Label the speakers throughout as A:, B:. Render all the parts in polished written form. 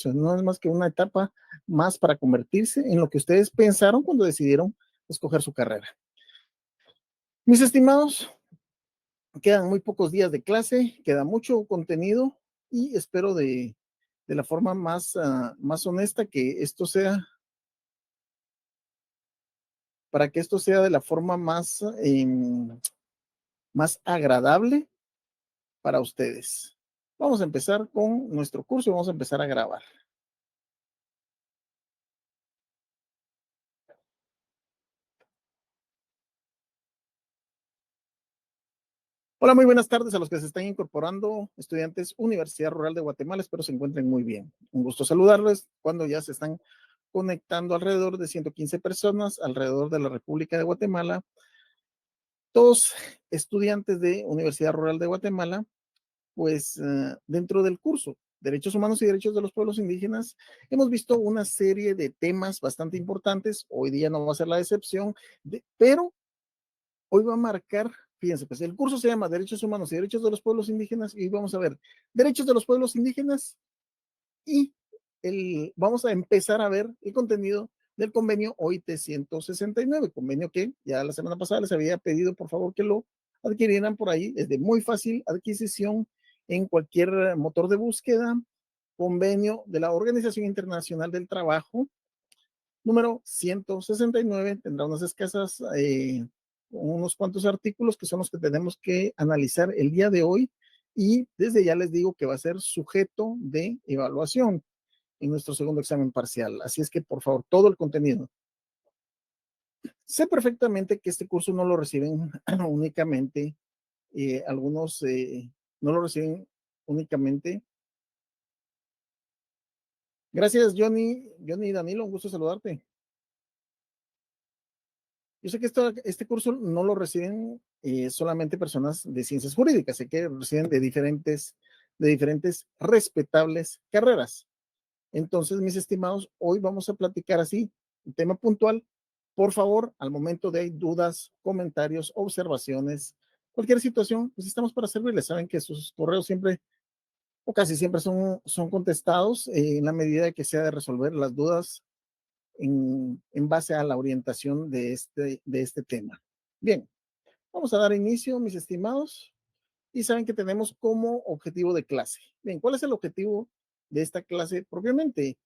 A: no es más que una etapa más para convertirse en lo que ustedes pensaron cuando decidieron escoger su carrera. Mis estimados, quedan muy pocos días de clase, queda mucho contenido y espero de la forma más honesta que esto sea, para que esto sea de la forma más agradable para ustedes. Vamos a empezar con nuestro curso y vamos a empezar a grabar. Hola, muy buenas tardes a los que se están incorporando, estudiantes Universidad Rural de Guatemala, espero se encuentren muy bien. Un gusto saludarles cuando ya se están conectando alrededor de 115 personas alrededor de la República de Guatemala, todos estudiantes de Universidad Rural de Guatemala, pues dentro del curso Derechos Humanos y Derechos de los Pueblos Indígenas, hemos visto una serie de temas bastante importantes, hoy día no va a ser la excepción, pero hoy va a marcar, fíjense, pues el curso se llama Derechos Humanos y Derechos de los Pueblos Indígenas y vamos a ver derechos de los pueblos indígenas y vamos a empezar a ver el contenido del convenio OIT 169, convenio que ya la semana pasada les había pedido por favor que lo adquirieran por ahí, es de muy fácil adquisición en cualquier motor de búsqueda, convenio de la Organización Internacional del Trabajo, número 169, tendrá unas escasas, unos cuantos artículos que son los que tenemos que analizar el día de hoy y desde ya les digo que va a ser sujeto de evaluación en nuestro segundo examen parcial. Así es que, por favor, todo el contenido. Sé perfectamente que este curso no lo reciben únicamente, algunos no lo reciben únicamente. Gracias, Johnny y Danilo, un gusto saludarte. Yo sé que este curso no lo reciben solamente personas de ciencias jurídicas, sé que reciben de diferentes respetables carreras. Entonces, mis estimados, hoy vamos a platicar así, un tema puntual. Por favor, al momento de dudas, comentarios, observaciones, cualquier situación, pues estamos para servirles. Saben que sus correos siempre o casi siempre son contestados en la medida de que sea de resolver las dudas en base a la orientación de este tema. Bien, vamos a dar inicio, mis estimados, y saben que tenemos como objetivo de clase. Bien, ¿cuál es el objetivo de esta clase propiamente?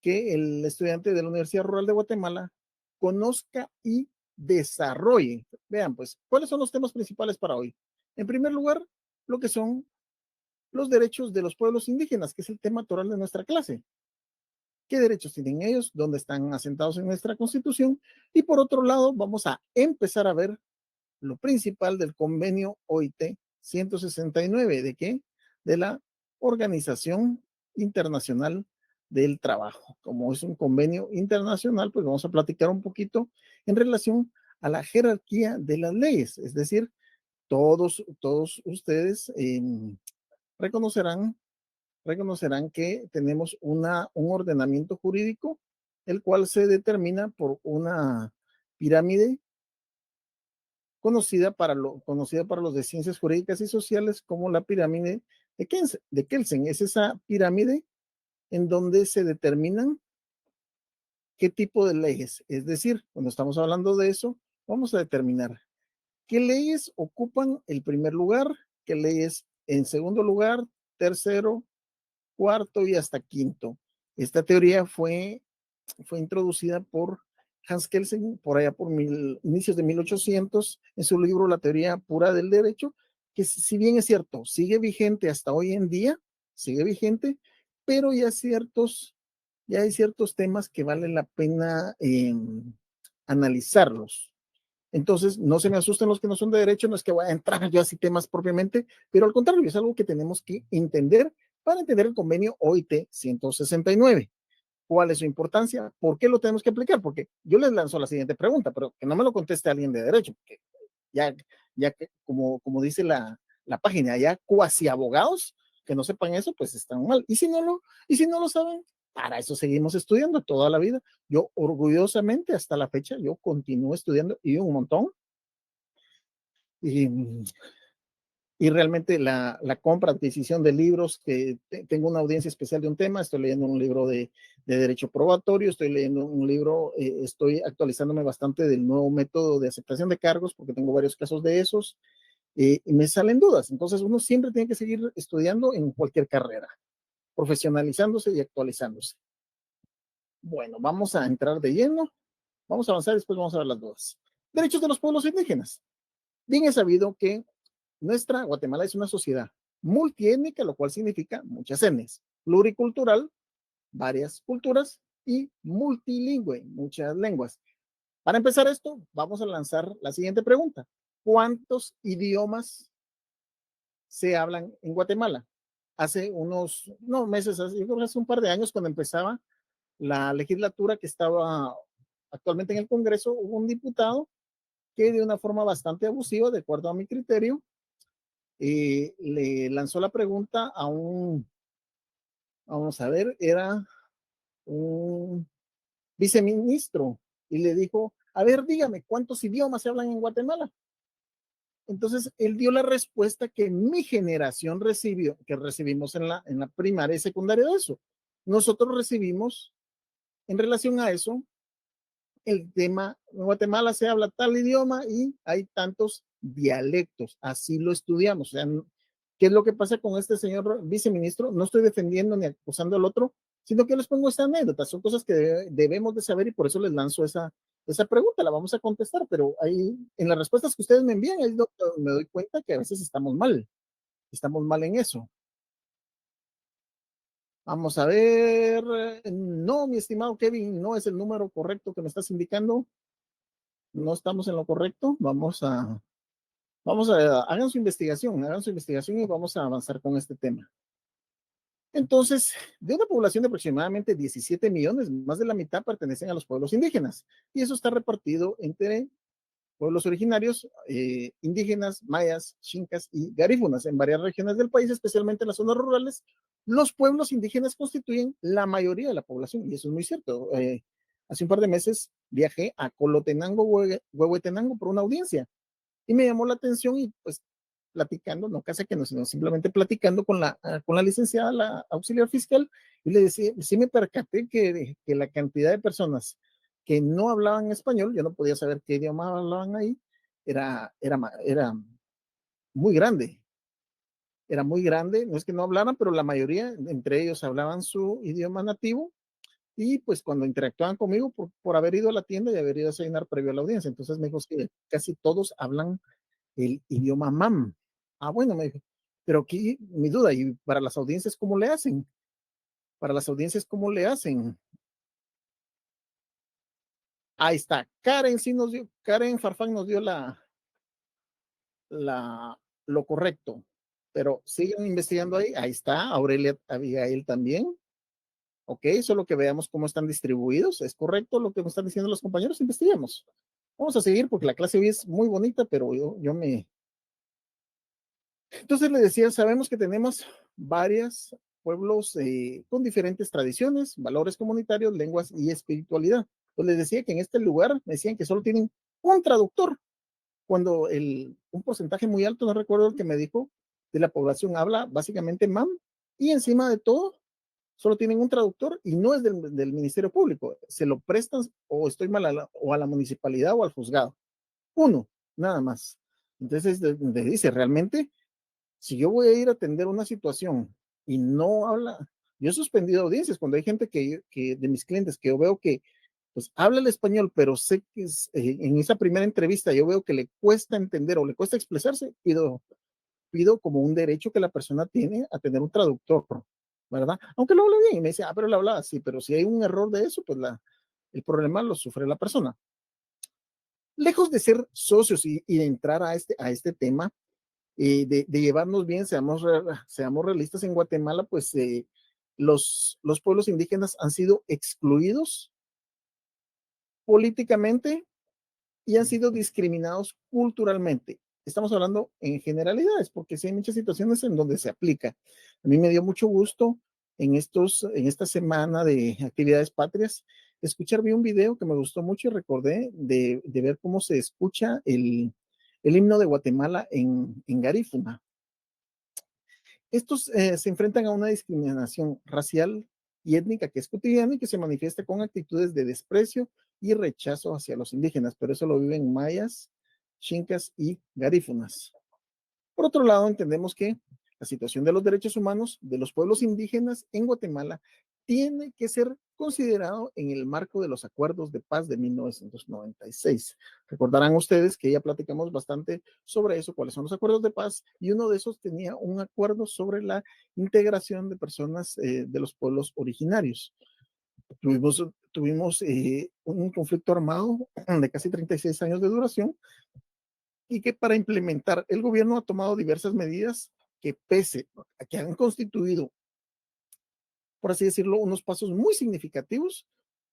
A: Que el estudiante de la Universidad Rural de Guatemala conozca y desarrolle. Vean, pues, ¿cuáles son los temas principales para hoy? En primer lugar, lo que son los derechos de los pueblos indígenas, que es el tema toral de nuestra clase. ¿Qué derechos tienen ellos? ¿Dónde están asentados en nuestra Constitución? Y por otro lado, vamos a empezar a ver lo principal del convenio OIT 169. ¿De qué? De la Organización Internacional del Trabajo. Como es un convenio internacional, pues vamos a platicar un poquito en relación a la jerarquía de las leyes. Es decir, todos ustedes reconocerán que tenemos un ordenamiento jurídico, el cual se determina por una pirámide conocida para los de ciencias jurídicas y sociales como la pirámide de Kelsen. Es esa pirámide en donde se determinan qué tipo de leyes. Es decir, cuando estamos hablando de eso, vamos a determinar qué leyes ocupan el primer lugar, qué leyes en segundo lugar, tercero, cuarto y hasta quinto. Esta teoría fue introducida por Hans Kelsen por allá por inicios de 1800 en su libro La teoría pura del derecho, que si bien es cierto, sigue vigente hasta hoy en día, sigue vigente, pero ya hay ciertos temas que vale la pena analizarlos. Entonces, no se me asusten los que no son de derecho, no es que voy a entrar yo así temas propiamente, pero al contrario, es algo que tenemos que entender para entender el convenio OIT 169. ¿Cuál es su importancia? ¿Por qué lo tenemos que aplicar? Porque yo les lanzo la siguiente pregunta, pero que no me lo conteste alguien de derecho, porque ya, ya que, como dice la página, ya cuasi abogados que no sepan eso, pues están mal. Y si no lo saben, para eso seguimos estudiando toda la vida. Yo orgullosamente hasta la fecha, yo continúo estudiando y un montón. Y, y realmente la compra, adquisición de libros, que tengo una audiencia especial de un tema, estoy leyendo un libro de derecho probatorio, estoy leyendo un libro, estoy actualizándome bastante del nuevo método de aceptación de cargos, porque tengo varios casos de esos, y me salen dudas. Entonces uno siempre tiene que seguir estudiando en cualquier carrera, profesionalizándose y actualizándose. Bueno, vamos a entrar de lleno, vamos a avanzar y después vamos a ver las dudas. Derechos de los pueblos indígenas. Bien es sabido que nuestra Guatemala es una sociedad multiétnica, lo cual significa muchas etnias, pluricultural, varias culturas y multilingüe, muchas lenguas. Para empezar esto, vamos a lanzar la siguiente pregunta. ¿Cuántos idiomas se hablan en Guatemala? Hace unos no, meses, yo creo que hace un par de años, cuando empezaba la legislatura que estaba actualmente en el Congreso, hubo un diputado que de una forma bastante abusiva, de acuerdo a mi criterio, le lanzó la pregunta a vamos a ver, era un viceministro y le dijo, a ver, dígame, ¿cuántos idiomas se hablan en Guatemala? Entonces, él dio la respuesta que mi generación recibió, que recibimos en la primaria y secundaria de eso. Nosotros recibimos, en relación a eso, el tema, en Guatemala se habla tal idioma y hay tantos dialectos, así lo estudiamos. O sea, ¿qué es lo que pasa con este señor viceministro? No estoy defendiendo ni acusando al otro, sino que les pongo esta anécdota. Son cosas que debemos de saber y por eso les lanzo esa pregunta. La vamos a contestar, pero ahí en las respuestas que ustedes me envían, ahí me doy cuenta que a veces estamos mal en eso. Vamos a ver. No, mi estimado Kevin, no es el número correcto que me estás indicando. No estamos en lo correcto. Hagan su investigación y vamos a avanzar con este tema. Entonces, de una población de aproximadamente 17 millones, más de la mitad pertenecen a los pueblos indígenas y eso está repartido entre pueblos originarios, indígenas, mayas, chincas y garífunas en varias regiones del país, especialmente en las zonas rurales. Los pueblos indígenas constituyen la mayoría de la población y eso es muy cierto. Hace un par de meses viajé a Colotenango, Huehuetenango por una audiencia y me llamó la atención y pues platicando, no casi que no, sino simplemente platicando con la licenciada, la auxiliar fiscal, y le decía, sí me percaté que la cantidad de personas que no hablaban español, yo no podía saber qué idioma hablaban ahí, era muy grande, era muy grande, no es que no hablaran, pero la mayoría, entre ellos hablaban su idioma nativo, y pues cuando interactuaban conmigo por haber ido a la tienda y haber ido a cenar previo a la audiencia, entonces me dijo que casi todos hablan el idioma MAM. Ah, bueno, me dijo, pero aquí mi duda, ¿y para las audiencias cómo le hacen? Para las audiencias, ¿cómo le hacen? Ahí está, Karen Farfán nos dio la, lo correcto, pero sigan investigando ahí, ahí está, Aurelia Abigail también, ok, solo que veamos cómo están distribuidos, ¿es correcto lo que me están diciendo los compañeros? Investiguemos. Vamos a seguir porque la clase hoy es muy bonita, pero yo me, entonces le decía, sabemos que tenemos varios pueblos con diferentes tradiciones, valores comunitarios, lenguas y espiritualidad. Pues les decía que en este lugar me decían que solo tienen un traductor, cuando un porcentaje muy alto, no recuerdo el que me dijo, de la población habla básicamente MAM y encima de todo solo tienen un traductor y no es del Ministerio Público, se lo prestan o estoy mal o a la municipalidad o al juzgado. Uno, nada más. Entonces le dice, realmente si yo voy a ir a atender una situación y no habla, yo he suspendido audiencias cuando hay gente que de mis clientes que yo veo que pues habla el español, pero sé que en esa primera entrevista yo veo que le cuesta entender o le cuesta expresarse, pido como un derecho que la persona tiene a tener un traductor, ¿verdad? Aunque lo hable bien y me dice, pero lo hablaba así, pero si hay un error de eso, pues el problema lo sufre la persona. Lejos de ser socios y de entrar a este tema, de llevarnos bien, seamos realistas, en Guatemala, pues los pueblos indígenas han sido excluidos políticamente y han sido discriminados culturalmente. Estamos hablando en generalidades, porque sí hay muchas situaciones en donde se aplica. A mí me dio mucho gusto en esta semana de actividades patrias, vi un video que me gustó mucho y recordé de ver cómo se escucha el himno de Guatemala en Garífuna. Estos se enfrentan a una discriminación racial y étnica que es cotidiana y que se manifiesta con actitudes de desprecio y rechazo hacia los indígenas, pero eso lo viven mayas, chincas y garífunas. Por otro lado, entendemos que la situación de los derechos humanos de los pueblos indígenas en Guatemala tiene que ser considerado en el marco de los acuerdos de paz de 1996. Recordarán ustedes que ya platicamos bastante sobre eso, cuáles son los acuerdos de paz, y uno de esos tenía un acuerdo sobre la integración de personas de los pueblos originarios. Tuvimos un conflicto armado de casi 36 años de duración, y que para implementar el gobierno ha tomado diversas medidas que pese a que han constituido, por así decirlo, unos pasos muy significativos,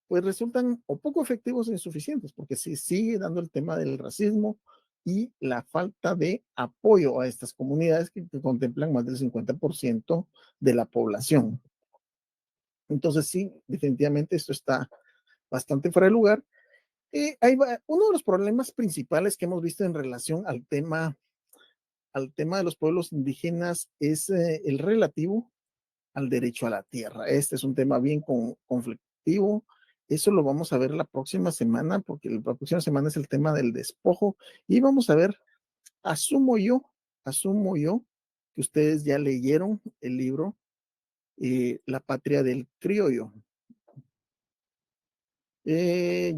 A: pues resultan o poco efectivos o insuficientes, porque se sigue dando el tema del racismo y la falta de apoyo a estas comunidades que contemplan más del 50% de la población. Entonces sí, definitivamente esto está bastante fuera de lugar. Ahí va. Uno de los problemas principales que hemos visto en relación al tema de los pueblos indígenas es el relativo al derecho a la tierra. Este es un tema bien conflictivo. Eso lo vamos a ver la próxima semana, porque la próxima semana es el tema del despojo. Y vamos a ver, asumo yo que ustedes ya leyeron el libro La patria del criollo.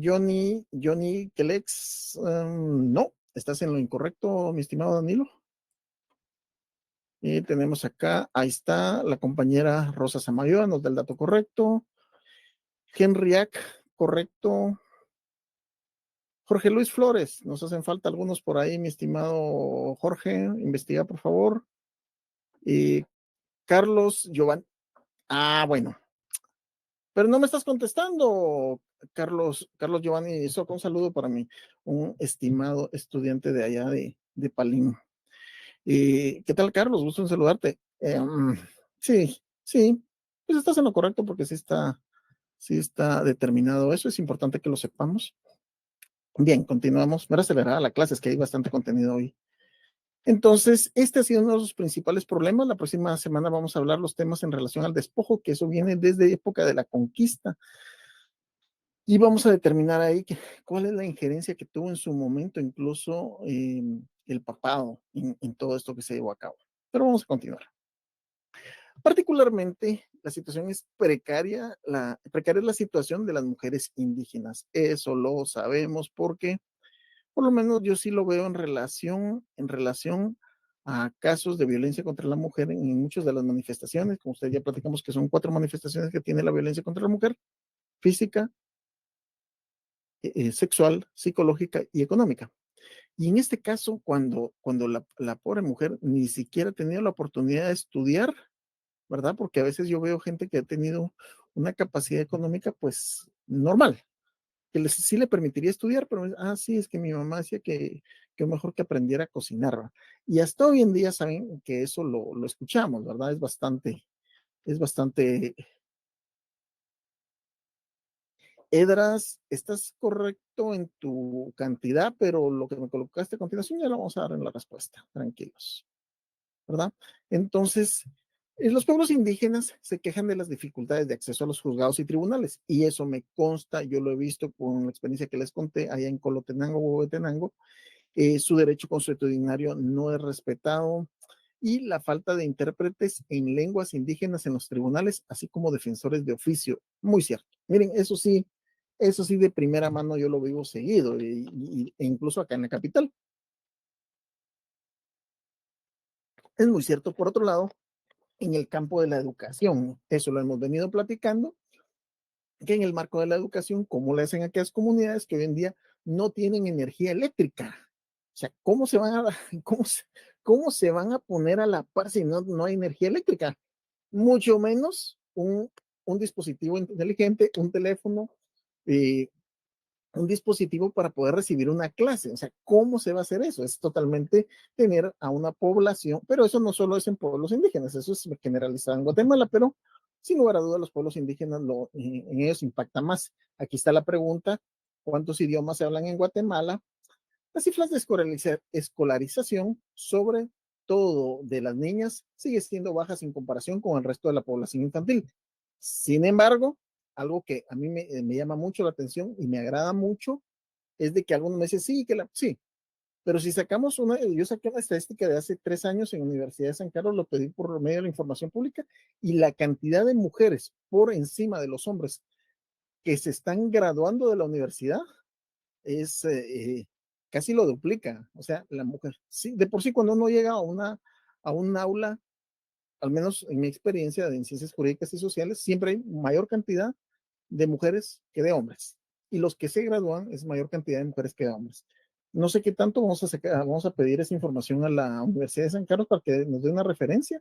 A: Johnny Kelex, no, estás en lo incorrecto, mi estimado Danilo. Y tenemos acá, ahí está, la compañera Rosa Samayoa nos da el dato correcto. Henriac, correcto. Jorge Luis Flores, nos hacen falta algunos por ahí, mi estimado Jorge, investiga por favor. Y Carlos Giovanni, bueno, pero no me estás contestando, Carlos Giovanni Soca, un saludo para mí, un estimado estudiante de allá de Palín. ¿Qué tal, Carlos? Gusto en saludarte. Sí, sí, pues estás en lo correcto porque sí está determinado eso, es importante que lo sepamos. Bien, continuamos. Me acelerada la clase, es que hay bastante contenido hoy. Entonces, este ha sido uno de los principales problemas. La próxima semana vamos a hablar los temas en relación al despojo, que eso viene desde época de la conquista. Y vamos a determinar ahí cuál es la injerencia que tuvo en su momento incluso el papado en todo esto que se llevó a cabo. Pero vamos a continuar. Particularmente, la situación es precaria, precaria es la situación de las mujeres indígenas. Eso lo sabemos porque, por lo menos yo sí lo veo en relación a casos de violencia contra la mujer en muchas de las manifestaciones. Como ustedes ya platicamos que son 4 manifestaciones que tiene la violencia contra la mujer: física, sexual, psicológica y económica. Y en este caso, cuando la pobre mujer ni siquiera ha tenido la oportunidad de estudiar, ¿verdad? Porque a veces yo veo gente que ha tenido una capacidad económica, pues, normal, que sí le permitiría estudiar, pero, sí, es que mi mamá decía que mejor que aprendiera a cocinar, ¿verdad? Y hasta hoy en día saben que eso lo escuchamos, ¿verdad? Es bastante. Edras, estás correcto en tu cantidad, pero lo que me colocaste a continuación ya lo vamos a dar en la respuesta, tranquilos, ¿verdad? Entonces, los pueblos indígenas se quejan de las dificultades de acceso a los juzgados y tribunales, y eso me consta, yo lo he visto con la experiencia que les conté allá en Colotenango, Huehuetenango. Su derecho consuetudinario no es respetado, y la falta de intérpretes en lenguas indígenas en los tribunales, así como defensores de oficio. Muy cierto. Miren, eso sí de primera mano yo lo vivo seguido, e incluso acá en la capital. Es muy cierto. Por otro lado, en el campo de la educación, eso lo hemos venido platicando, que en el marco de la educación, ¿cómo le hacen a aquellas comunidades que hoy en día no tienen energía eléctrica? O sea, cómo se, cómo se van a poner a la par si no hay energía eléctrica? Mucho menos un dispositivo inteligente, un teléfono, eh, un dispositivo para poder recibir una clase. O sea, ¿cómo se va a hacer eso? Es totalmente tener a una población, pero eso no solo es en pueblos indígenas, eso es generalizado en Guatemala, pero sin lugar a dudas los pueblos indígenas en ellos impacta más. Aquí está la pregunta: ¿cuántos idiomas se hablan en Guatemala? Las cifras de escolarización, sobre todo de las niñas sigue siendo baja en comparación con el resto de la población infantil. Sin embargo, algo que a mí me llama mucho la atención y me agrada mucho es de que algunos me dicen, sí, pero si sacamos yo saqué una estadística de hace 3 años en la Universidad de San Carlos, lo pedí por medio de la información pública, y la cantidad de mujeres por encima de los hombres que se están graduando de la universidad es casi lo duplica. O sea, la mujer, sí, de por sí cuando uno llega a un aula, al menos en mi experiencia en ciencias jurídicas y sociales, siempre hay mayor cantidad de mujeres que de hombres. Y los que se gradúan es mayor cantidad de mujeres que de hombres. No sé qué tanto vamos a pedir esa información a la Universidad de San Carlos para que nos dé una referencia,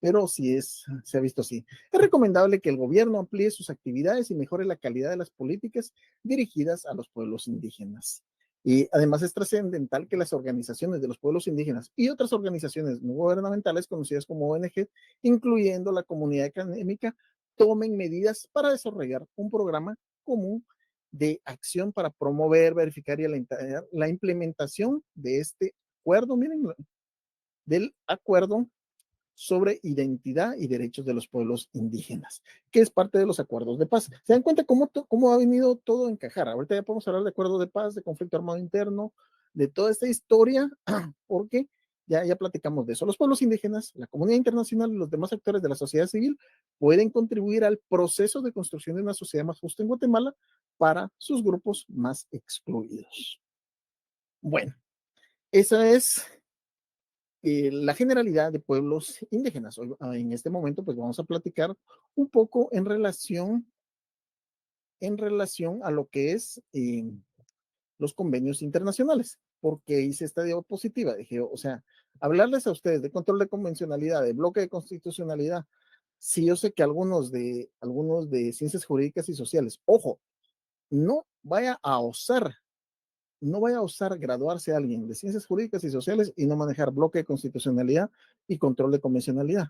A: pero sí se ha visto así. Es recomendable que el gobierno amplíe sus actividades y mejore la calidad de las políticas dirigidas a los pueblos indígenas. Y además es trascendental que las organizaciones de los pueblos indígenas y otras organizaciones no gubernamentales conocidas como ONG, incluyendo la comunidad académica, tomen medidas para desarrollar un programa común de acción para promover, verificar y la implementación de este acuerdo, miren, del acuerdo sobre identidad y derechos de los pueblos indígenas, que es parte de los acuerdos de paz. ¿Se dan cuenta cómo ha venido todo a encajar? Ahorita ya podemos hablar de acuerdo de paz, de conflicto armado interno, de toda esta historia, porque ya platicamos de eso. Los pueblos indígenas, la comunidad internacional y los demás actores de la sociedad civil pueden contribuir al proceso de construcción de una sociedad más justa en Guatemala para sus grupos más excluidos. Bueno, esa es la generalidad de pueblos indígenas. Hoy, en este momento, pues vamos a platicar un poco en relación a lo que es los convenios internacionales, porque hice esta diapositiva. Dije, o sea, hablarles a ustedes de control de convencionalidad, de bloque de constitucionalidad. Sí, yo sé que algunos de ciencias jurídicas y sociales, ojo, no vaya a osar no vaya a osar graduarse a alguien de ciencias jurídicas y sociales y no manejar bloque de constitucionalidad y control de convencionalidad.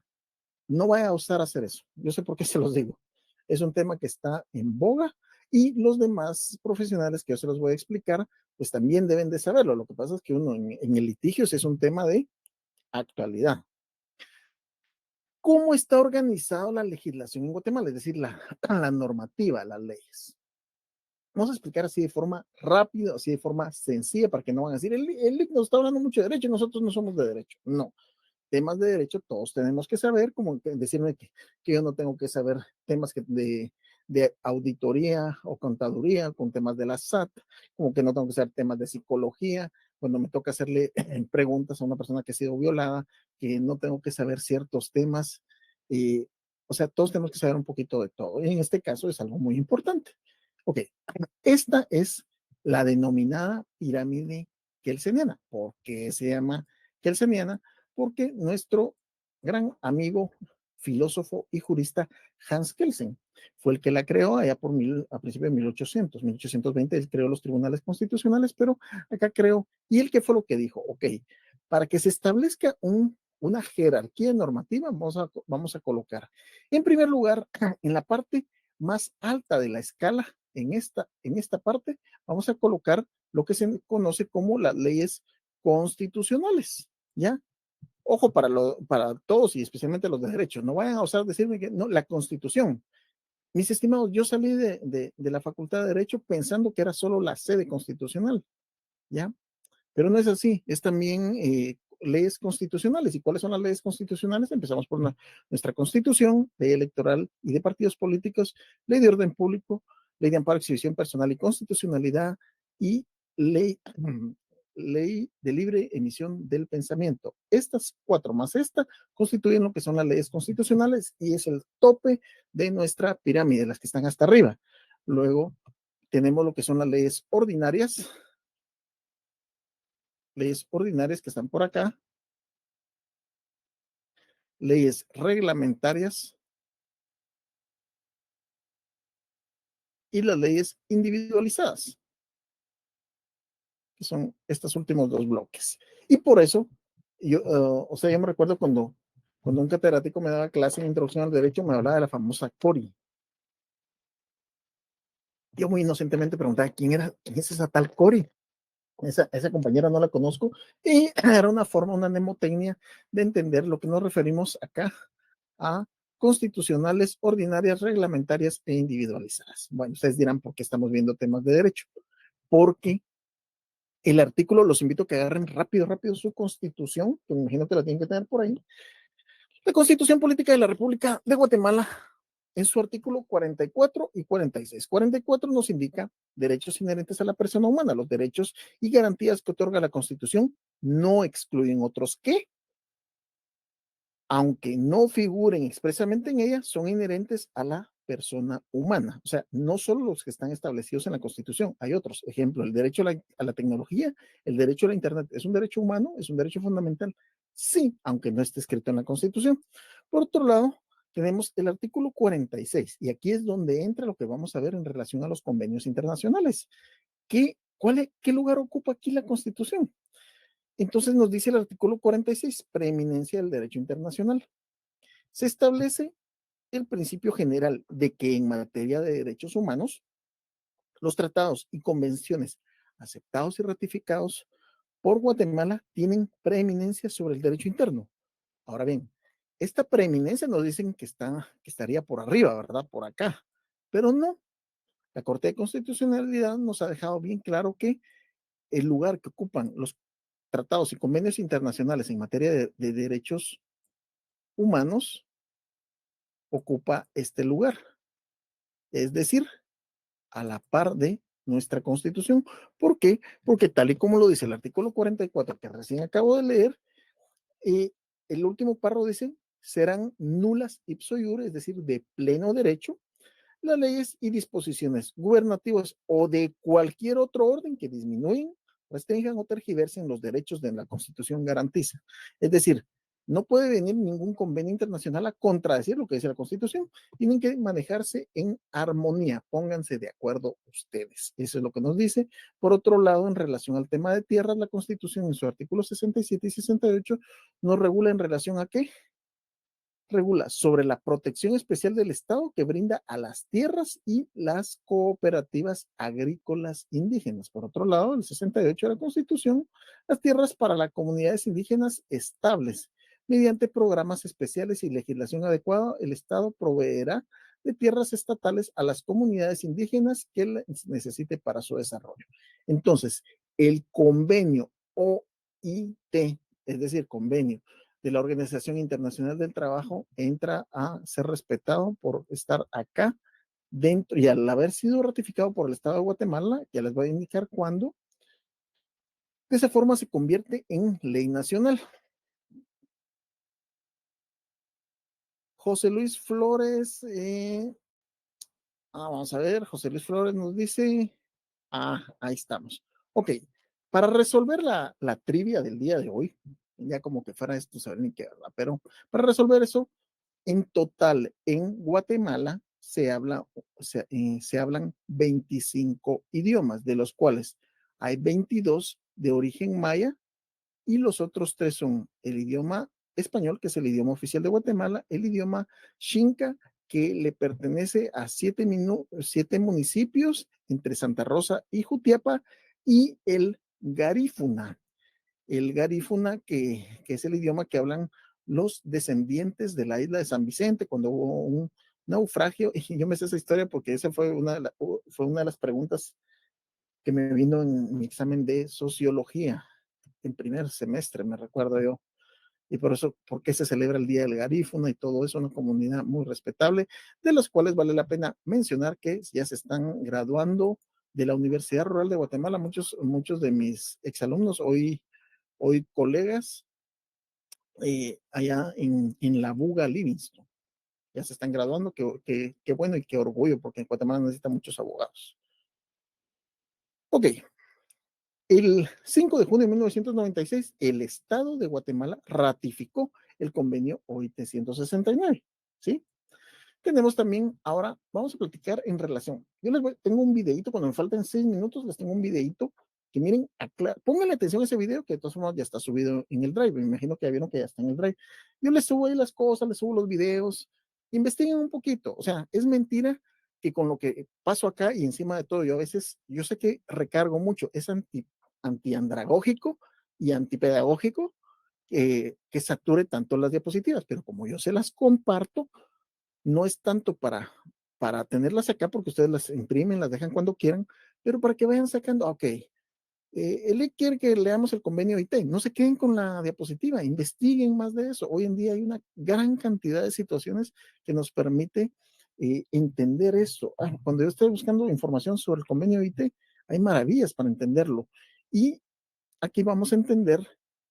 A: No vaya a osar hacer eso. Yo sé por qué se los digo. Es un tema que está en boga y los demás profesionales que yo se los voy a explicar, pues también deben de saberlo. Lo que pasa es que uno en el litigio es un tema de actualidad. ¿Cómo está organizada la legislación en Guatemala? Es decir, la normativa, las leyes. Vamos a explicar así de forma rápida, así de forma sencilla, para que no van a decir, el nos está hablando mucho de derecho y nosotros no somos de derecho. No, temas de derecho todos tenemos que saber, como decirme que yo no tengo que saber temas de auditoría o contaduría, con temas de la SAT, como que no tengo que saber temas de psicología, cuando me toca hacerle preguntas a una persona que ha sido violada, que no tengo que saber ciertos temas. O sea, todos tenemos que saber un poquito de todo. Y en este caso es algo muy importante. Ok, esta es la denominada pirámide kelseniana. ¿Por qué se llama kelseniana? Porque nuestro gran amigo, filósofo y jurista Hans Kelsen fue el que la creó allá a principios de 1820, él creó los tribunales constitucionales, pero acá creó, y él qué fue lo que dijo, ok, para que se establezca una jerarquía normativa, vamos a colocar, en primer lugar, en la parte más alta de la escala, en esta parte, vamos a colocar lo que se conoce como las leyes constitucionales, ¿ya? Ojo para todos y especialmente los de derecho, no vayan a osar decirme que no, la constitución. Mis estimados, yo salí de la Facultad de Derecho pensando que era solo la sede constitucional, ¿ya? Pero no es así, es también leyes constitucionales. ¿Y cuáles son las leyes constitucionales? Empezamos por nuestra constitución, ley electoral y de partidos políticos, ley de orden público, ley de amparo, exhibición personal y constitucionalidad y ley, ley de libre emisión del pensamiento. Estas cuatro más esta constituyen lo que son las leyes constitucionales y es el tope de nuestra pirámide, las que están hasta arriba. Luego tenemos lo que son las leyes ordinarias que están por acá, leyes reglamentarias y las leyes individualizadas, que son estos últimos dos bloques. Y por eso, yo me recuerdo cuando un catedrático me daba clase en Introducción al Derecho, me hablaba de la famosa CORI. Yo muy inocentemente preguntaba, ¿quién es esa tal CORI? Esa compañera no la conozco y era una forma, una mnemotecnia de entender lo que nos referimos acá a constitucionales, ordinarias, reglamentarias e individualizadas. Bueno, ustedes dirán por qué estamos viendo temas de derecho. Porque el artículo, los invito a que agarren rápido, rápido su constitución, que me imagino que la tienen que tener por ahí. La Constitución Política de la República de Guatemala, en su artículo 44 y 46. 44 nos indica derechos inherentes a la persona humana. Los derechos y garantías que otorga la Constitución no excluyen otros que, aunque no figuren expresamente en ella, son inherentes a la persona humana. O sea, no solo los que están establecidos en la Constitución, hay otros. Ejemplo, el derecho a la tecnología, el derecho a la Internet, ¿es un derecho humano? ¿Es un derecho fundamental? Sí, aunque no esté escrito en la Constitución. Por otro lado, tenemos el artículo 46, y aquí es donde entra lo que vamos a ver en relación a los convenios internacionales. ¿Qué lugar ocupa aquí la Constitución? Entonces nos dice el artículo 46, preeminencia del derecho internacional. Se establece el principio general de que en materia de derechos humanos, los tratados y convenciones aceptados y ratificados por Guatemala tienen preeminencia sobre el derecho interno. Ahora bien, esta preeminencia nos dicen que estaría por arriba, ¿verdad? Por acá. Pero no, la Corte de Constitucionalidad nos ha dejado bien claro que el lugar que ocupan los tratados y convenios internacionales en materia de derechos humanos ocupa este lugar, es decir, a la par de nuestra Constitución. ¿Por qué? Porque tal y como lo dice el artículo 44 que recién acabo de leer, el último párrafo dice, serán nulas ipso iure, es decir, de pleno derecho, las leyes y disposiciones gubernativas o de cualquier otro orden que disminuyen, restrinjan o tergiversen los derechos de la Constitución garantiza. Es decir, no puede venir ningún convenio internacional a contradecir lo que dice la Constitución. Tienen que manejarse en armonía. Pónganse de acuerdo ustedes. Eso es lo que nos dice. Por otro lado, en relación al tema de tierras, la Constitución en su artículo 67 y 68 nos regula en relación a qué? Regula sobre la protección especial del Estado que brinda a las tierras y las cooperativas agrícolas indígenas. Por otro lado, el 68 de la Constitución, las tierras para las comunidades indígenas estables. Mediante programas especiales y legislación adecuada, el Estado proveerá de tierras estatales a las comunidades indígenas que necesite para su desarrollo. Entonces, el convenio OIT, es decir, convenio de la Organización Internacional del Trabajo, entra a ser respetado por estar acá dentro y al haber sido ratificado por el Estado de Guatemala, ya les voy a indicar cuándo, de esa forma se convierte en ley nacional. José Luis Flores, vamos a ver, José Luis Flores nos dice, ahí estamos. Ok, para resolver la trivia del día de hoy, ya como que fuera esto, saber ni qué, ¿verdad? Pero para resolver eso, en total, en Guatemala se hablan 25 idiomas, de los cuales hay 22 de origen maya y los otros tres son el idioma español, que es el idioma oficial de Guatemala, el idioma xinca, que le pertenece a 7 municipios entre Santa Rosa y Jutiapa, y el garífuna que es el idioma que hablan los descendientes de la isla de San Vicente cuando hubo un naufragio. Y yo me sé esa historia porque esa fue una de las preguntas que me vino en mi examen de sociología en primer semestre, me recuerdo yo. Y por eso, ¿por qué se celebra el Día del Garífuna y todo eso? Una comunidad muy respetable, de las cuales vale la pena mencionar que ya se están graduando de la Universidad Rural de Guatemala. Muchos de mis exalumnos, hoy colegas, allá en la Buga Livingston. Ya se están graduando, qué bueno y qué orgullo, porque en Guatemala necesita muchos abogados. Ok, el 5 de junio de 1996, el Estado de Guatemala ratificó el convenio OIT 169, ¿sí? Tenemos también, ahora vamos a platicar en relación. Tengo un videito, cuando me faltan 6 minutos, les tengo un videito que miren, pónganle atención a ese video que de todas formas ya está subido en el Drive. Me imagino que ya vieron que ya está en el Drive. Yo les subo ahí las cosas, les subo los videos, investiguen un poquito. O sea, es mentira que con lo que paso acá y encima de todo, yo a veces, yo sé que recargo mucho, es antiandragógico y antipedagógico que sature tanto las diapositivas, pero como yo se las comparto, no es tanto para tenerlas acá porque ustedes las imprimen, las dejan cuando quieran, pero para que vayan sacando, ok, él quiere que leamos el convenio IT, no se queden con la diapositiva, investiguen más de eso. Hoy en día hay una gran cantidad de situaciones que nos permite entender esto. Cuando yo estoy buscando información sobre el convenio IT, hay maravillas para entenderlo. Y aquí vamos a entender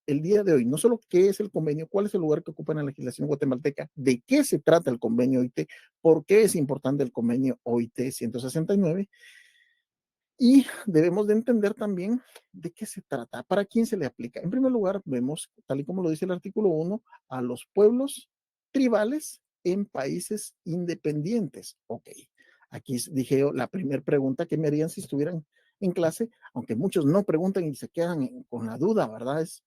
A: el día de hoy, no solo qué es el convenio, cuál es el lugar que ocupa en la legislación guatemalteca, de qué se trata el convenio OIT, por qué es importante el convenio OIT 169 y debemos de entender también de qué se trata, para quién se le aplica. En primer lugar, vemos, tal y como lo dice el artículo 1, a los pueblos tribales en países independientes. Ok, aquí dije yo, la primera pregunta que me harían si estuvieran en clase, aunque muchos no preguntan y se quedan con la duda, ¿verdad? Es,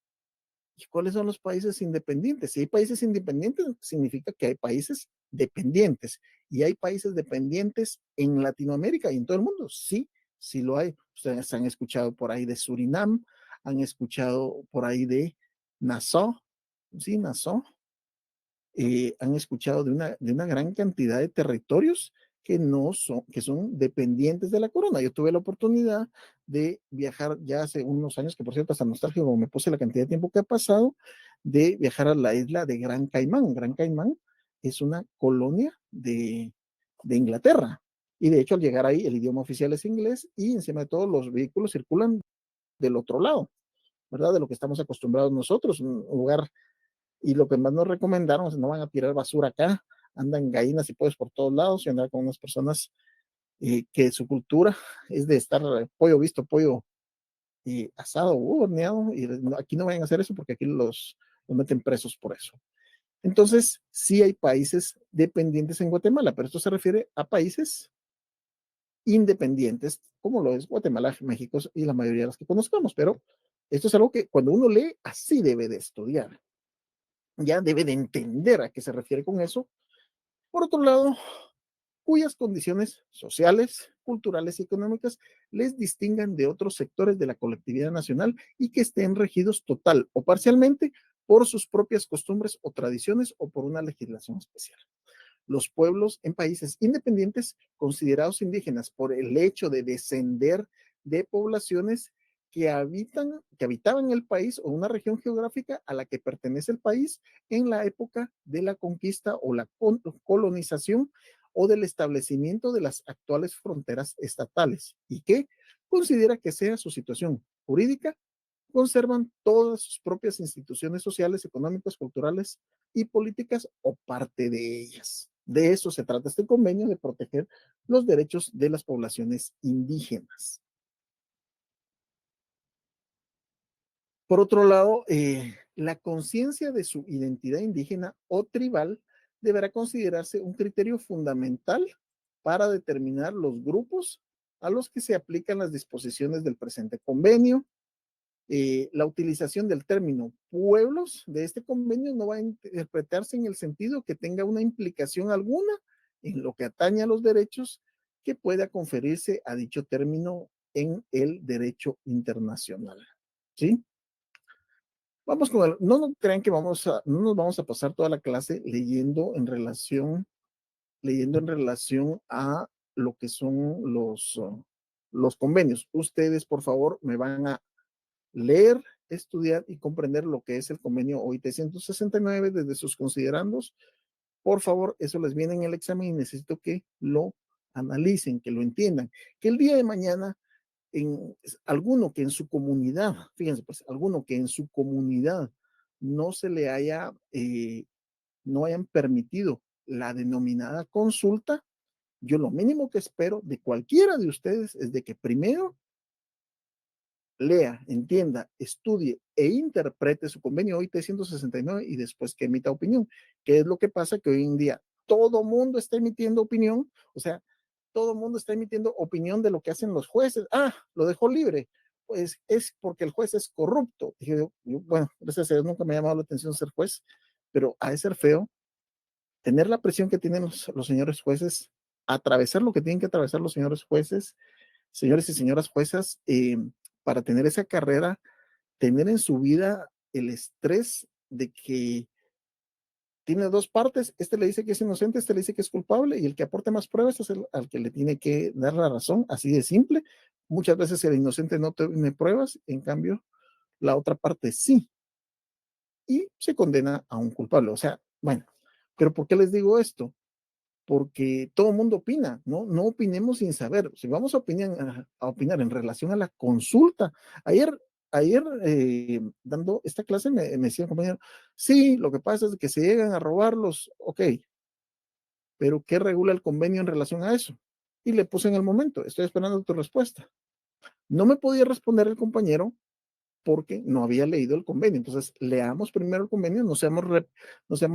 A: ¿y cuáles son los países independientes? Si hay países independientes, significa que hay países dependientes. Y hay países dependientes en Latinoamérica y en todo el mundo. Sí, sí lo hay. Ustedes han escuchado por ahí de Surinam, han escuchado por ahí de Nassau, sí, Nassau, han escuchado de una gran cantidad de territorios que no son, que son dependientes de la corona. Yo tuve la oportunidad de viajar ya hace unos años, que por cierto, hasta nostálgico me puse la cantidad de tiempo que ha pasado, de viajar a la isla de Gran Caimán. Gran Caimán es una colonia de Inglaterra. Y de hecho, al llegar ahí, el idioma oficial es inglés y encima de todo, los vehículos circulan del otro lado, ¿verdad? De lo que estamos acostumbrados nosotros, un lugar y lo que más nos recomendaron es no van a tirar basura acá, andan gallinas y pollos por todos lados y andar con unas personas que su cultura es de estar pollo visto, pollo asado o horneado y aquí no vayan a hacer eso porque aquí los meten presos por eso. Entonces, sí hay países dependientes en Guatemala, pero esto se refiere a países independientes, como lo es Guatemala, México y la mayoría de los que conozcamos, pero esto es algo que cuando uno lee, así debe de estudiar. Ya debe de entender a qué se refiere con eso. Por otro lado, cuyas condiciones sociales, culturales y económicas les distingan de otros sectores de la colectividad nacional y que estén regidos total o parcialmente por sus propias costumbres o tradiciones o por una legislación especial. Los pueblos en países independientes considerados indígenas por el hecho de descender de poblaciones que habitaban el país o una región geográfica a la que pertenece el país en la época de la conquista o la colonización o del establecimiento de las actuales fronteras estatales y que considera que sea su situación jurídica, conservan todas sus propias instituciones sociales, económicas, culturales y políticas o parte de ellas. De eso se trata este convenio, de proteger los derechos de las poblaciones indígenas. Por otro lado, la conciencia de su identidad indígena o tribal deberá considerarse un criterio fundamental para determinar los grupos a los que se aplican las disposiciones del presente convenio. La utilización del término pueblos de este convenio no va a interpretarse en el sentido que tenga una implicación alguna en lo que atañe a los derechos que pueda conferirse a dicho término en el derecho internacional. ¿Sí? Vamos con el, no crean que no nos vamos a pasar toda la clase leyendo en relación a lo que son los convenios. Ustedes, por favor, me van a leer, estudiar y comprender lo que es el convenio OIT 169 desde sus considerandos. Por favor, eso les viene en el examen y necesito que lo analicen, que lo entiendan, que el día de mañana en alguno que en su comunidad, fíjense, pues alguno que en su comunidad no se le haya, no hayan permitido la denominada consulta, yo lo mínimo que espero de cualquiera de ustedes es de que primero lea, entienda, estudie e interprete su convenio OIT 169 y después que emita opinión. ¿Qué es lo que pasa? Que hoy en día todo mundo está emitiendo opinión, o sea, todo mundo está emitiendo opinión de lo que hacen los jueces. Ah, lo dejó libre. Pues es porque el juez es corrupto. Dije yo, bueno, gracias a Dios nunca me ha llamado la atención ser juez, pero ha de ser feo tener la presión que tienen los señores jueces, atravesar lo que tienen que atravesar los señores jueces, señores y señoras juezas, para tener esa carrera, tener en su vida el estrés de que tiene dos partes, este le dice que es inocente, este le dice que es culpable, y el que aporte más pruebas es el al que le tiene que dar la razón, así de simple. Muchas veces el inocente no tiene pruebas, en cambio, la otra parte sí, y se condena a un culpable. O sea, bueno, pero ¿por qué les digo esto? Porque todo el mundo opina, ¿no? No opinemos sin saber. Si vamos a opinar en relación a la consulta, ayer dando esta clase me decía un compañero, sí, lo que pasa es que se llegan a robarlos, ok, pero ¿qué regula el convenio en relación a eso? Y le puse en el momento, estoy esperando tu respuesta. No me podía responder el compañero porque no había leído el convenio. Entonces, leamos primero el convenio, no seamos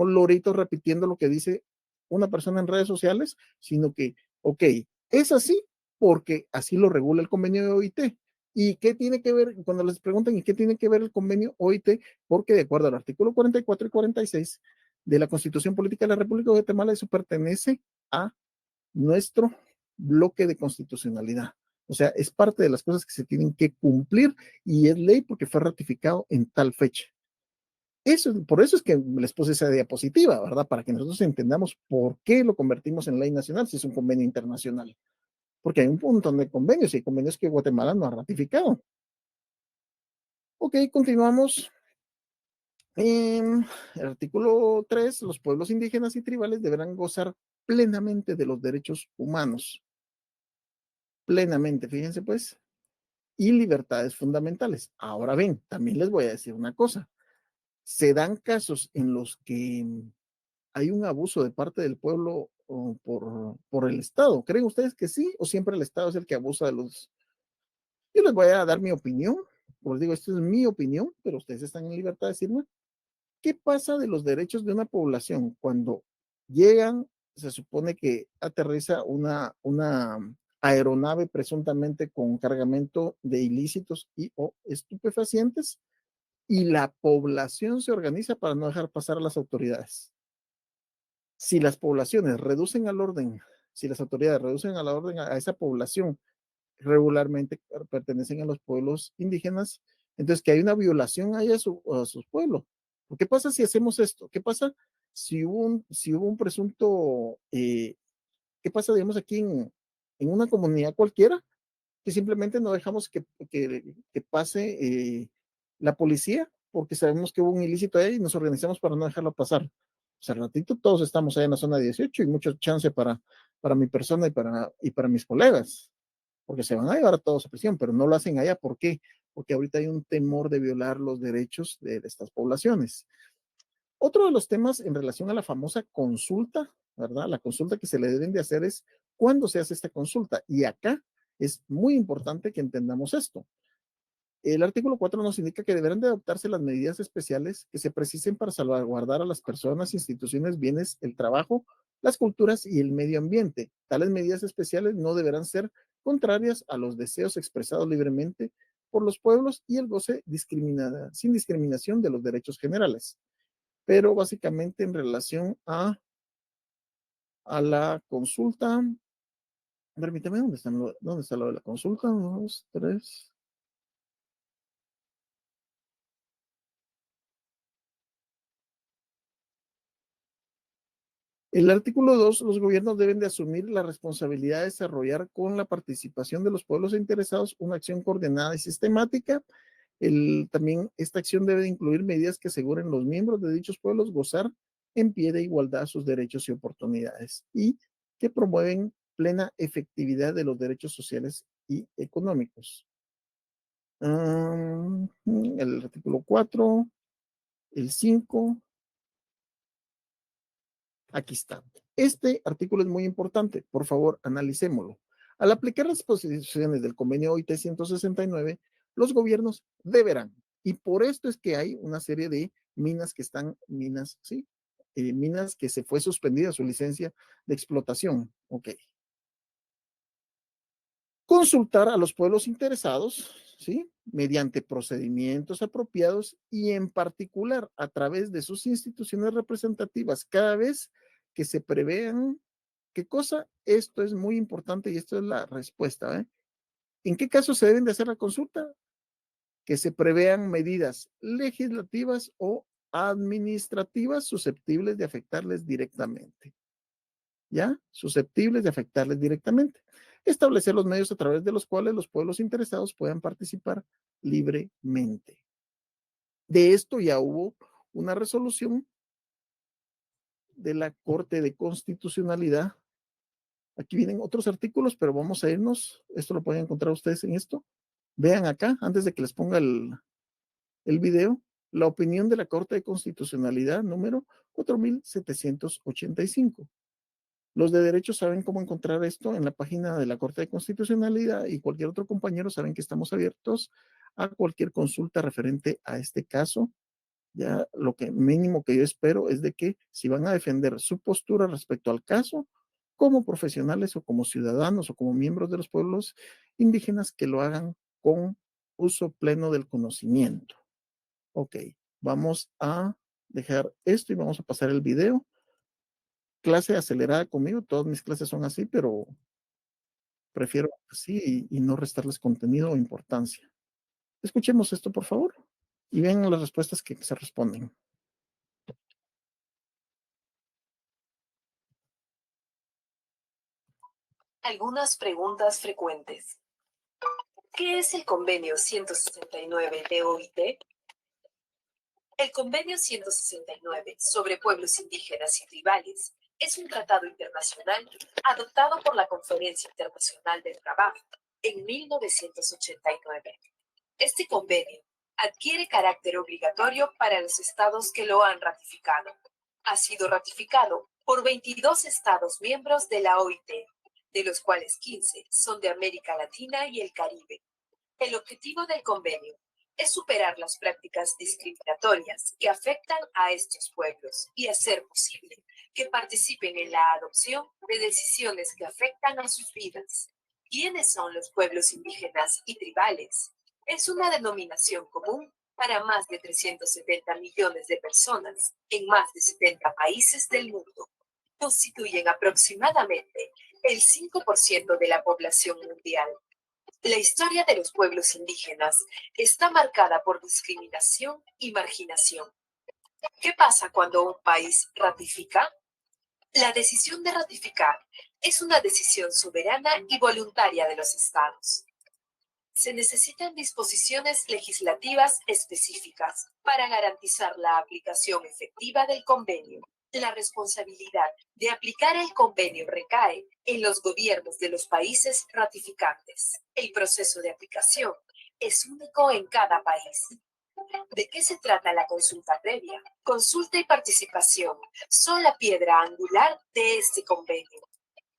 A: loritos repitiendo lo que dice una persona en redes sociales, sino que, ok, es así porque así lo regula el convenio de OIT. ¿Y qué tiene que ver, cuando les preguntan, ¿y qué tiene que ver el convenio OIT? Porque de acuerdo al artículo 44 y 46 de la Constitución Política de la República de Guatemala, eso pertenece a nuestro bloque de constitucionalidad. O sea, es parte de las cosas que se tienen que cumplir y es ley porque fue ratificado en tal fecha. Por eso es que les puse esa diapositiva, ¿verdad? Para que nosotros entendamos por qué lo convertimos en ley nacional si es un convenio internacional. Porque hay un montón de convenios y hay convenios que Guatemala no ha ratificado. Ok, continuamos. En el artículo 3, los pueblos indígenas y tribales deberán gozar plenamente de los derechos humanos. Plenamente, fíjense pues, y libertades fundamentales. Ahora bien, también les voy a decir una cosa. Se dan casos en los que hay un abuso de parte del pueblo por el Estado. ¿Creen ustedes que sí o siempre el Estado es el que abusa de los... Yo les voy a dar mi opinión. Como les digo, esto es mi opinión, pero ustedes están en libertad de decirme. ¿Qué pasa de los derechos de una población cuando llegan, se supone que aterriza una aeronave presuntamente con cargamento de ilícitos y o estupefacientes y la población se organiza para no dejar pasar a las autoridades? Si las poblaciones reducen al orden, si las autoridades reducen a la orden a esa población regularmente pertenecen a los pueblos indígenas, entonces que hay una violación ahí a sus pueblos. ¿Qué pasa si hacemos esto? ¿Qué pasa si hubo un presunto, qué pasa, digamos, aquí en una comunidad cualquiera, que simplemente no dejamos que pase la policía porque sabemos que hubo un ilícito ahí y nos organizamos para no dejarlo pasar? O sea, al ratito todos estamos ahí en la zona 18 y mucha chance para mi persona y para mis colegas porque se van a llevar a todos a prisión, pero no lo hacen allá. ¿Por qué? Porque ahorita hay un temor de violar los derechos de estas poblaciones. Otro de los temas en relación a la famosa consulta, ¿verdad? La consulta que se le deben de hacer es cuándo se hace esta consulta. Y acá es muy importante que entendamos esto. El artículo 4 nos indica que deberán de adoptarse las medidas especiales que se precisen para salvaguardar a las personas, instituciones, bienes, el trabajo, las culturas y el medio ambiente. Tales medidas especiales no deberán ser contrarias a los deseos expresados libremente por los pueblos y el goce sin discriminación de los derechos generales. Pero básicamente en relación a la consulta, permítame, ¿dónde está lo de la consulta? Dos, tres. El artículo 2, los gobiernos deben de asumir la responsabilidad de desarrollar con la participación de los pueblos interesados una acción coordinada y sistemática. También esta acción debe de incluir medidas que aseguren los miembros de dichos pueblos gozar en pie de igualdad sus derechos y oportunidades y que promueven plena efectividad de los derechos sociales y económicos. El artículo 4, el 5. Aquí está. Este artículo es muy importante. Por favor, analicémoslo. Al aplicar las disposiciones del convenio OIT 169, los gobiernos deberán, y por esto es que hay una serie de minas que están, minas, ¿sí? Minas que se fue suspendida su licencia de explotación. Ok. Consultar a los pueblos interesados, ¿sí? Mediante procedimientos apropiados y en particular a través de sus instituciones representativas cada vez que se prevean. ¿Qué cosa? Esto es muy importante y esto es la respuesta. ¿Eh? ¿En qué caso se deben de hacer la consulta? que se prevean medidas legislativas o administrativas susceptibles de afectarles directamente. ¿Ya? Susceptibles de afectarles directamente. Establecer los medios a través de los cuales los pueblos interesados puedan participar libremente. De esto ya hubo una resolución de la Corte de Constitucionalidad. Aquí vienen otros artículos, pero vamos a irnos. Esto lo pueden encontrar ustedes en esto. Vean acá, antes de que les ponga el video, la opinión de la Corte de Constitucionalidad número 4785. Los de derecho saben cómo encontrar esto en la página de la Corte de Constitucionalidad y cualquier otro compañero saben que estamos abiertos a cualquier consulta referente a este caso. Ya lo que mínimo que yo espero es de que si van a defender su postura respecto al caso, como profesionales o como ciudadanos o como miembros de los pueblos indígenas, que lo hagan con uso pleno del conocimiento. Ok, vamos a dejar esto y vamos a pasar el video. Clase acelerada conmigo, todas mis clases son así, pero prefiero así y no restarles contenido o importancia. Escuchemos esto, por favor, y vean las respuestas que se responden.
B: Algunas preguntas frecuentes. ¿Qué es el Convenio 169 de OIT? El Convenio 169 sobre pueblos indígenas y tribales es un tratado internacional adoptado por la Conferencia Internacional del Trabajo en 1989. Este convenio adquiere carácter obligatorio para los estados que lo han ratificado. Ha sido ratificado por 22 estados miembros de la OIT, de los cuales 15 son de América Latina y el Caribe. El objetivo del convenio es superar las prácticas discriminatorias que afectan a estos pueblos y hacer posible que participen en la adopción de decisiones que afectan a sus vidas. ¿Quiénes son los pueblos indígenas y tribales? Es una denominación común para más de 370 millones de personas en más de 70 países del mundo. Constituyen aproximadamente el 5% de la población mundial. La historia de los pueblos indígenas está marcada por discriminación y marginación. ¿Qué pasa cuando un país ratifica? La decisión de ratificar es una decisión soberana y voluntaria de los estados. Se necesitan disposiciones legislativas específicas para garantizar la aplicación efectiva del convenio. La responsabilidad de aplicar el convenio recae en los gobiernos de los países ratificantes. El proceso de aplicación es único en cada país. ¿De qué se trata la consulta previa? Consulta y participación son la piedra angular de este convenio.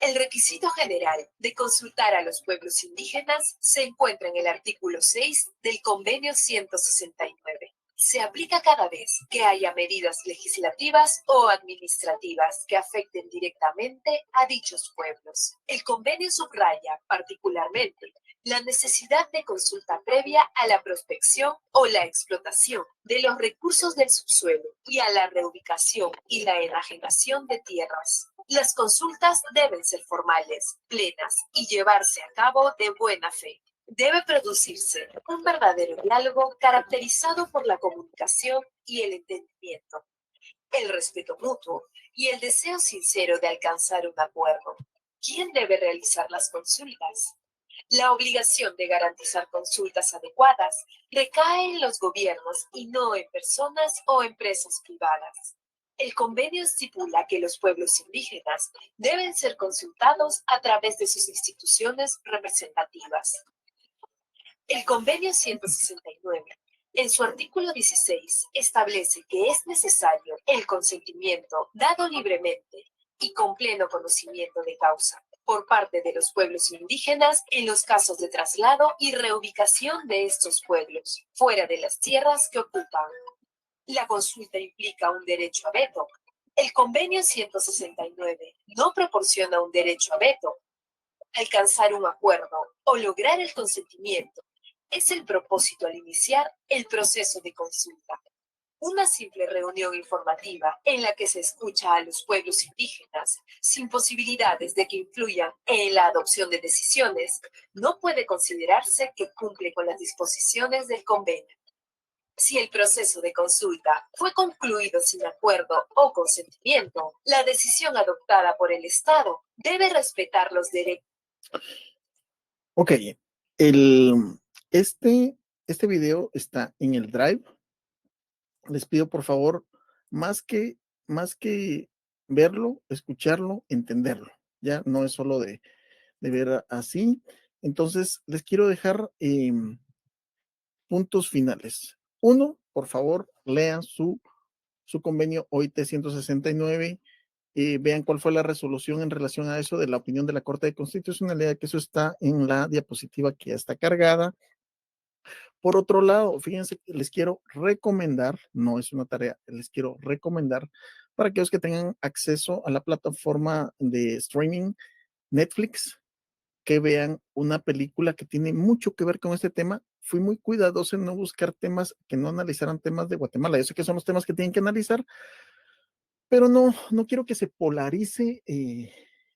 B: El requisito general de consultar a los pueblos indígenas se encuentra en el artículo 6 del Convenio 169. Se aplica cada vez que haya medidas legislativas o administrativas que afecten directamente a dichos pueblos. El convenio subraya particularmente la necesidad de consulta previa a la prospección o la explotación de los recursos del subsuelo y a la reubicación y la enajenación de tierras. Las consultas deben ser formales, plenas y llevarse a cabo de buena fe. Debe producirse un verdadero diálogo caracterizado por la comunicación y el entendimiento, el respeto mutuo y el deseo sincero de alcanzar un acuerdo. ¿Quién debe realizar las consultas? La obligación de garantizar consultas adecuadas recae en los gobiernos y no en personas o empresas privadas. El convenio estipula que los pueblos indígenas deben ser consultados a través de sus instituciones representativas. El convenio 169, en su artículo 16, establece que es necesario el consentimiento dado libremente y con pleno conocimiento de causa por parte de los pueblos indígenas en los casos de traslado y reubicación de estos pueblos fuera de las tierras que ocupan. La consulta implica un derecho a veto. El convenio 169 no proporciona un derecho a veto. Alcanzar un acuerdo o lograr el consentimiento es el propósito al iniciar el proceso de consulta. Una simple reunión informativa en la que se escucha a los pueblos indígenas sin posibilidades de que influyan en la adopción de decisiones no puede considerarse que cumple con las disposiciones del convenio. Si el proceso de consulta fue concluido sin acuerdo o consentimiento, la decisión adoptada por el Estado debe respetar los derechos.
A: Ok, el, este video está en el Drive. Les pido por favor, más que, más que verlo, escucharlo, entenderlo. Ya no es solo de ver así. Entonces, les quiero dejar puntos finales. Uno, por favor, lean su convenio OIT 169, vean cuál fue la resolución en relación a eso de la opinión de la Corte de Constitucionalidad, que eso está en la diapositiva que ya está cargada. Por otro lado, fíjense, les quiero recomendar, no es una tarea, les quiero recomendar para aquellos que tengan acceso a la plataforma de streaming Netflix, que vean una película que tiene mucho que ver con este tema. Fui muy cuidadoso en no buscar temas que no analizaran temas de Guatemala. Yo sé que son los temas que tienen que analizar, pero no quiero que se polarice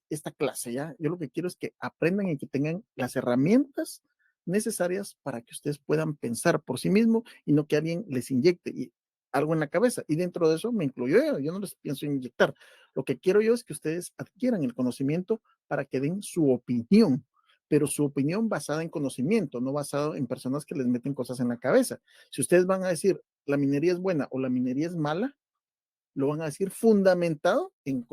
A: esta clase, ¿ya? Yo lo que quiero es que aprendan y que tengan las herramientas necesarias para que ustedes puedan pensar por sí mismos y no que alguien les inyecte algo en la cabeza. Y dentro de eso me incluyo yo no les pienso inyectar. Lo que quiero yo es que ustedes adquieran el conocimiento para que den su opinión, pero su opinión basada en conocimiento, no basada en personas que les meten cosas en la cabeza. Si ustedes van a decir la minería es buena o la minería es mala, lo van a decir fundamentado en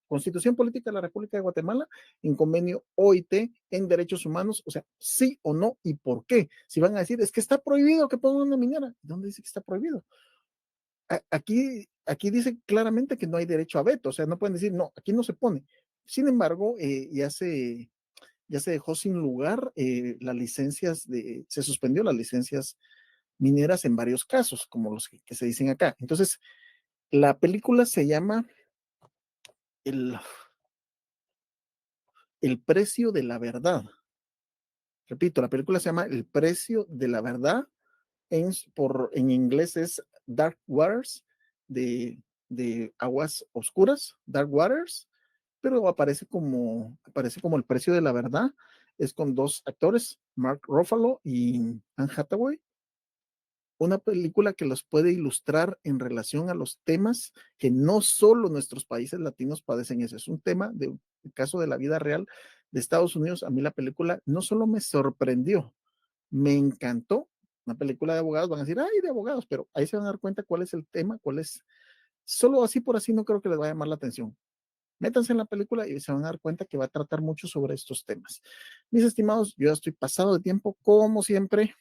A: Constitución Política de la República de Guatemala, en convenio OIT, en derechos humanos, o sea, sí o no y por qué. Si van a decir, es que está prohibido que pongan una minera, ¿dónde dice que está prohibido? Aquí dice claramente que no hay derecho a veto, o sea, no pueden decir, no, aquí no se pone. Sin embargo, ya se dejó sin lugar las licencias se suspendió las licencias mineras en varios casos, como los que se dicen acá. Entonces, la película se llama el, el precio de la verdad. Repito, la película se llama El precio de la verdad. En inglés es Dark Waters, de aguas oscuras, Dark Waters, pero aparece como El precio de la verdad. Es con dos actores, Mark Ruffalo y Anne Hathaway. Una película que los puede ilustrar en relación a los temas que no solo nuestros países latinos padecen. Ese es un tema del caso de la vida real de Estados Unidos. A mí la película no solo me sorprendió, me encantó. Una película de abogados, van a decir, ay, de abogados, pero ahí se van a dar cuenta cuál es el tema, cuál es. Solo así por así no creo que les vaya a llamar la atención. Métanse en la película y se van a dar cuenta que va a tratar mucho sobre estos temas. Mis estimados, yo ya estoy pasado de tiempo, como siempre,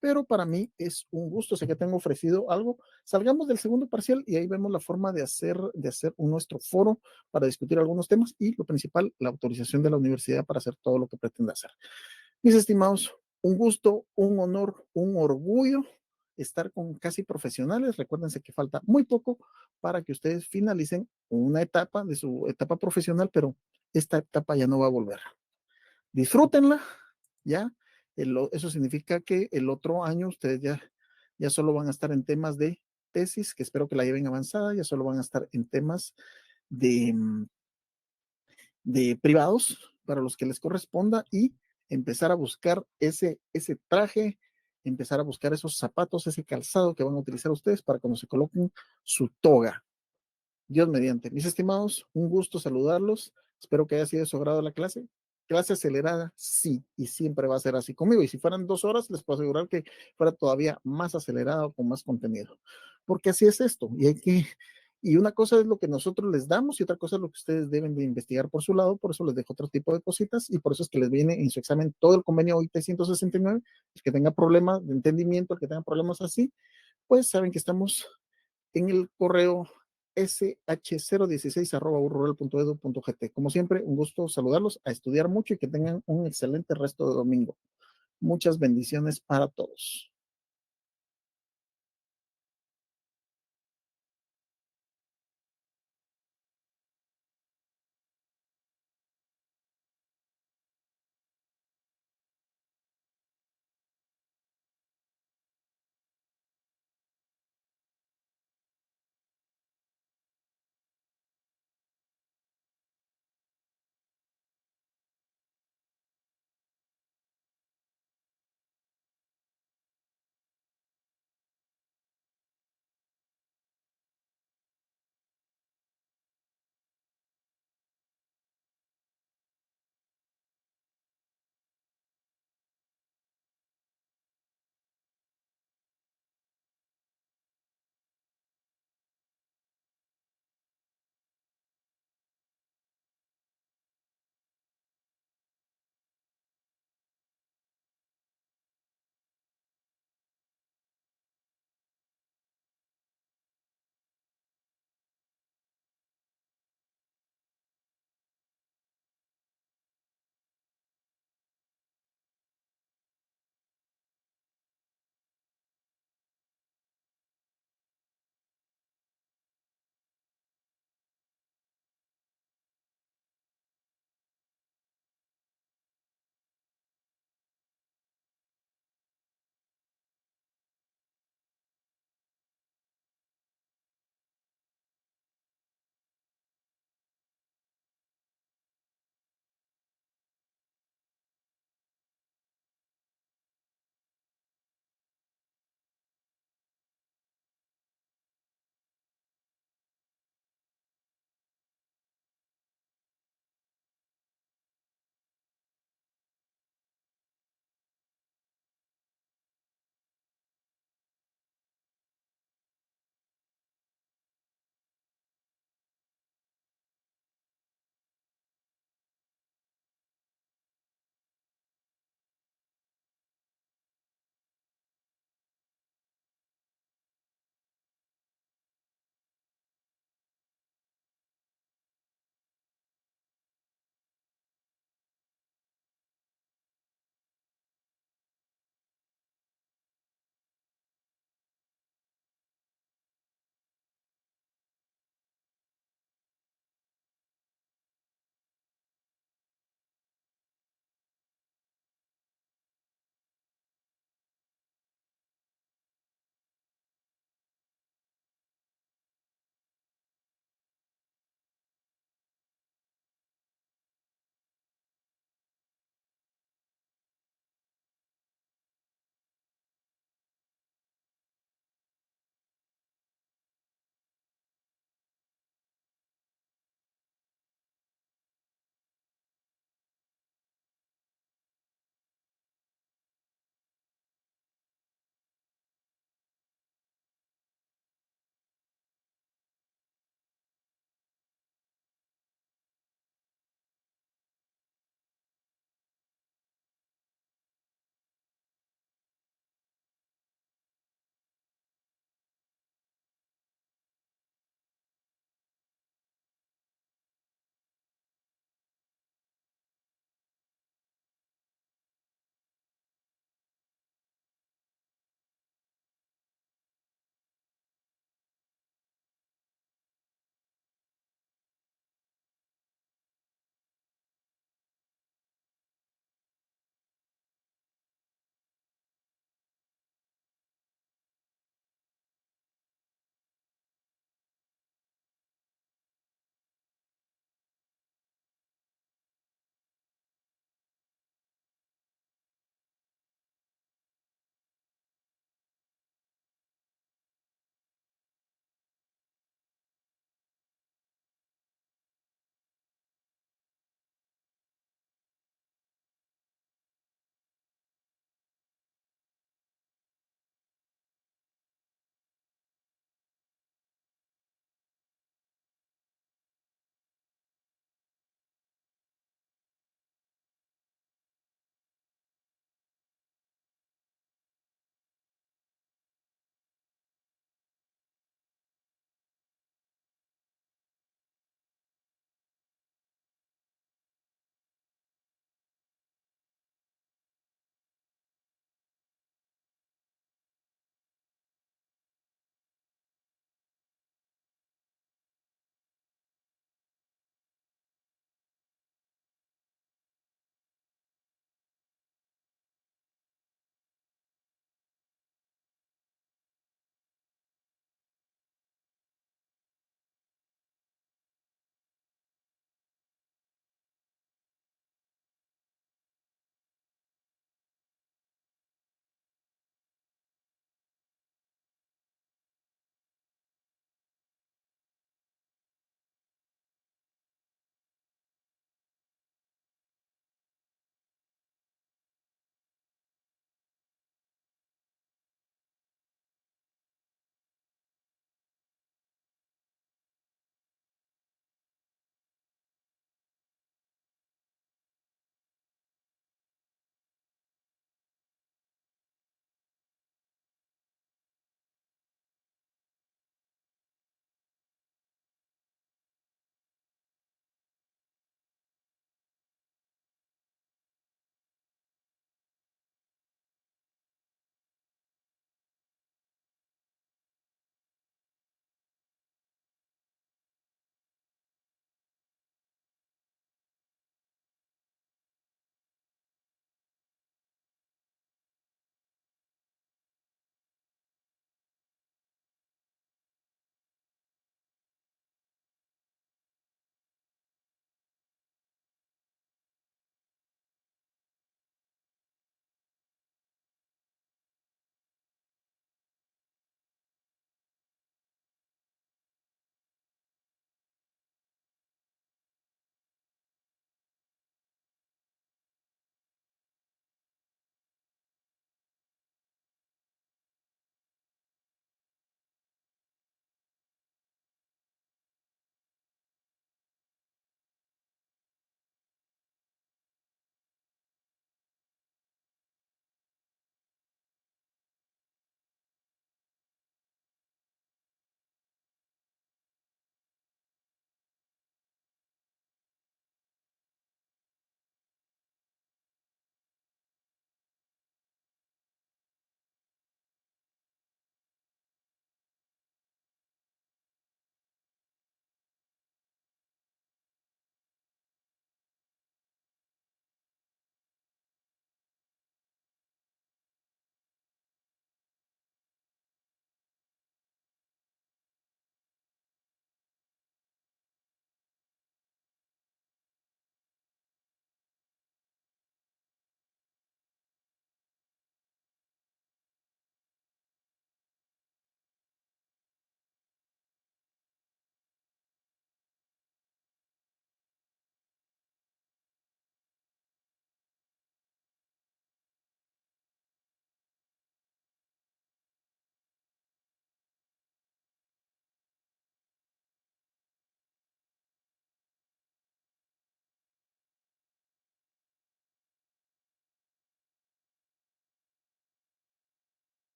A: pero para mí es un gusto, sé que tengo ofrecido algo. Salgamos del segundo parcial y ahí vemos la forma de hacer nuestro foro para discutir algunos temas y lo principal, la autorización de la universidad para hacer todo lo que pretenda hacer. Mis estimados, un gusto, un honor, un orgullo estar con casi profesionales. Recuérdense que falta muy poco para que ustedes finalicen una etapa de su etapa profesional, pero esta etapa ya no va a volver. Disfrútenla, ¿ya? Eso significa que el otro año ustedes ya solo van a estar en temas de tesis, que espero que la lleven avanzada, ya solo van a estar en temas de, de privados para los que les corresponda y empezar a buscar ese traje, empezar a buscar esos zapatos, ese calzado que van a utilizar ustedes para cuando se coloquen su toga. Dios mediante. Mis estimados, un gusto saludarlos. Espero que haya sido de su agrado la clase. Clase acelerada, sí, y siempre va a ser así conmigo. Y si fueran 2 horas, les puedo asegurar que fuera todavía más acelerada o con más contenido. Porque así es esto. Y una cosa es lo que nosotros les damos y otra cosa es lo que ustedes deben de investigar por su lado. Por eso les dejo otro tipo de cositas y por eso es que les viene en su examen todo el convenio OIT 169. El que tenga problemas de entendimiento, el que tenga problemas así, pues saben que estamos en el correo sh016@urrural.edu.gt. Como siempre, un gusto saludarlos, a estudiar mucho y que tengan un excelente resto de domingo. Muchas bendiciones para todos.